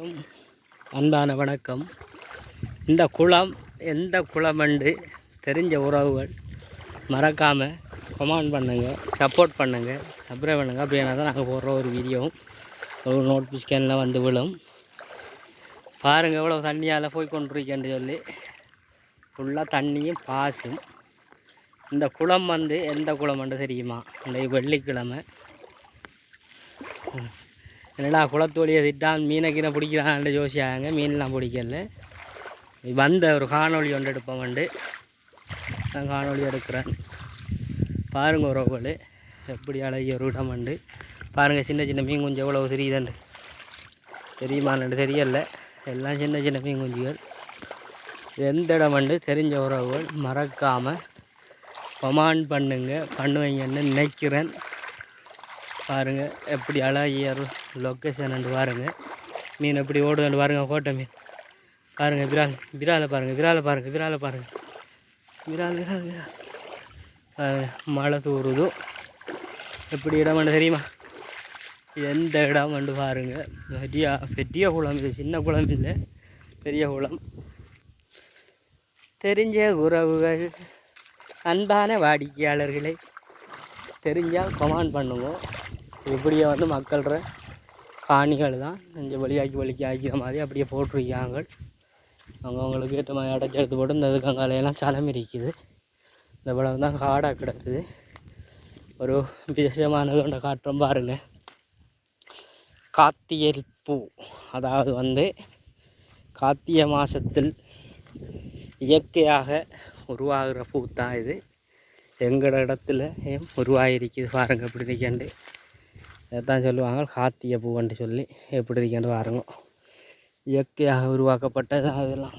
அனைவருக்கும் அன்பான வணக்கம். இந்த குளம் எந்த குளமென்று தெரிஞ்ச உறவுகள் மறக்காமல் கமெண்ட் பண்ணுங்கள், சப்போர்ட் பண்ணுங்கள், சப்ஸ்கிரைப் பண்ணுங்கள். அப்படின்னா தான் நாங்கள் போடுற ஒரு வீடியோவும் ஒரு நோட்டிஃபிகேஷனில் வந்து விழும். பாருங்கள் எவ்வளோ தண்ணியால் போய் கொண்டிருக்கேன்னு சொல்லி ஃபுல்லாக தண்ணியும் பாசும். இந்த குளம் வந்து எந்த குளம்னு தெரியுமா? இந்த வெள்ளிக்கிழமை என்னடா குளத்தோழியை திட்டான் மீனை கீரை பிடிக்கிறான்னு யோசிச்சாங்க. மீன்லாம் பிடிக்கல. வந்த ஒரு காணொலி ஒன்று எடுப்பேன் வந்து நான் காணொலி எடுக்கிறேன். பாருங்கள் உறவுகள் எப்படி அழகிய ஒரு இடம் வந்து பாருங்கள். சின்ன சின்ன மீன் குஞ்சு எவ்வளோ தெரியுதுண்டு தெரியுமான்னு தெரியல. எல்லாம் சின்ன சின்ன மீன் குஞ்சுகள். எந்த இடம் வந்து தெரிஞ்ச உறவுகள் மறக்காமல் கமெண்ட் பண்ணுவீங்கன்னு நினைக்கிறேன். பாருங்கள் எப்படி அழகிய லொக்கேஷன் பாருங்கள். மீன் எப்படி ஓடுதுன்னு பாருங்கள். கோட்டை மீன் பாருங்கள். விராலை பாருங்கள். விராலை பாருங்கள். மழை தூறுதோ எப்படி இடம் வந்து தெரியுமா? எந்த இடம் வந்து பாருங்கள். பெரிய குளம். இது சின்ன குளம் இல்லை, பெரிய குளம். தெரிஞ்ச உறவுகள் அன்பான வாடிக்கையாளர்களை தெரிஞ்சால் கமெண்ட் பண்ணுங்க. இப்படியே வந்து மக்கள்ற காணிகள் தான் கொஞ்சம் வலியாக்கி ஆக்கிற மாதிரி அப்படியே போட்டிருக்காங்க. அவங்களுக்கு ஏற்ற மாதிரி அடைச்சி எடுத்து போட்டு இந்த கங்காலையெல்லாம் சலம் இருக்குது. இந்த படம் தான் காடாக கிடக்குது. ஒரு விசேஷமானது ஒன்றை காட்டுறோம் பாருங்கள். கார்த்திகை பூ, அதாவது வந்து கார்த்திகை மாதத்தில் இயற்கையாக உருவாகிற பூ தான் இது. எங்களோட இடத்துல உருவாகிருக்குது பாருங்கள். எப்படி இருக்கேன்ட்டு இதைத்தான் சொல்லுவாங்க கார்த்திகை பூவன்ட்டு சொல்லி. எப்படி இருக்கேன்ட்டு பாருங்க. இயற்கையாக உருவாக்கப்பட்டது அதெல்லாம்.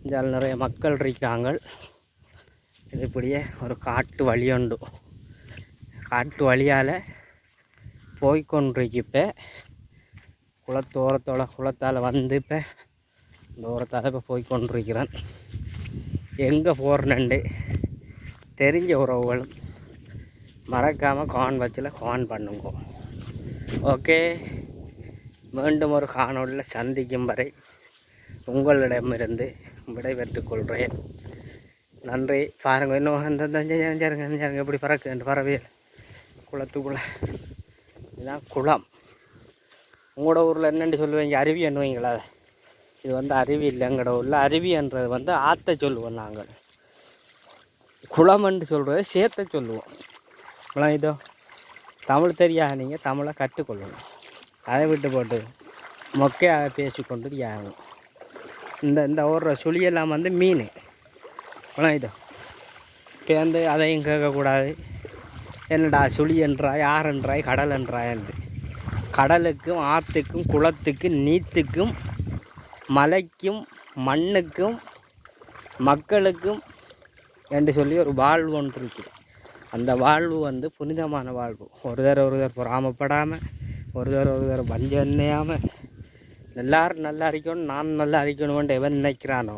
இங்கே நிறைய மக்கள் இருக்கிறாங்க. இது இப்படியே ஒரு காட்டு வழி உண்டு. காட்டு வழியால் போய்கொண்டிருக்கு. இப்போ குளத்தால் வந்து இப்போ தூரத்தால் இப்போ போய்கொண்டிருக்கிறேன். எங்கே போகிறேன்னு தெரிஞ்ச உறவுகளும் மறக்காமல் கான் பண்ணுங்க. ஓகே, மீண்டும் ஒரு காணொலியில் சந்திக்கும் வரை உங்களிடமிருந்து விடைபெற்றுக் கொள்கிறேன். நன்றி. பாருங்கள் இன்னும் அந்த எப்படி பறக்குது பறவையில் குளத்துக்குள்ளே. இதுதான் குளம். உங்களோட ஊரில் என்னென்னு சொல்லுவீங்க? அருவி என்னவீங்களா? இது வந்து அருவி இல்லை. எங்களோட ஊரில் அருவின்றது வந்து ஆற்றை சொல்லுவோம். நாங்கள் குளம்னு சொல்கிறது சேத்தை சொல்லுவோம். குளம் இதோ தமிழ் தெரியாது. நீங்கள் தமிழை கற்றுக்கொள்ளணும். அதை விட்டு போட்டு மொக்கையாக பேசிக்கொண்டு யாகும். இந்த ஓடுற சுழியெல்லாம் வந்து மீன். குளம் இதோ பேர்ந்து அதையும் கேட்கக்கூடாது. என்னடா சுழி என்றாய், ஆறென்றாய், கடல் என்றாயன்று. கடலுக்கும் ஆற்றுக்கும் குளத்துக்கும் நீத்துக்கும் மலைக்கும் மண்ணுக்கும் மக்களுக்கும் என்று சொல்லி ஒரு வாழ்வு ஒன்று இருக்குது. அந்த வாழ்வு வந்து புனிதமான வாழ்வு. ஒருத்தர் பொறாமப்படாமல், ஒருத்தர் வஞ்சம் எண்ணையாமல், எல்லாரும் நல்லா இருக்கணும், நான் நல்லா இருக்கணும்ன்ட்டு எவன் நினைக்கிறானோ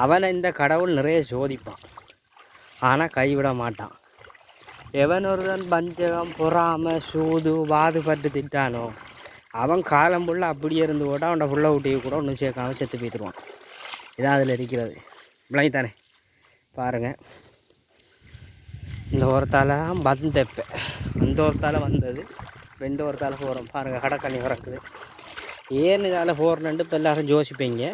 அவனை இந்த கடவுள் நிறைய சோதிப்பான். ஆனால் கைவிட மாட்டான். எவன் ஒருவன் பஞ்சகம் பொறாமல் சூது வாதுபட்டு திட்டானோ அவன் காலம் புள்ள அப்படியே இருந்து கூட அவனை புள்ள ஊட்டியை கூட ஒன்றும் சேர்க்காமல் செத்து போய்த்துருவான். இதான் அதில் இருக்கிறது. விளங்கி தானே? பாருங்கள். இந்த ஓரத்தால் வந்தப்போ அந்த ஓரத்தால் வந்தது. ரெண்டு ஓரத்தால் போகிறோம். பாருங்கள் கடற்கண்ணி பிறக்குது. ஏன்னு இதால் போகிறேன்ட்டு இப்போ எல்லோரும் யோசிப்பீங்க.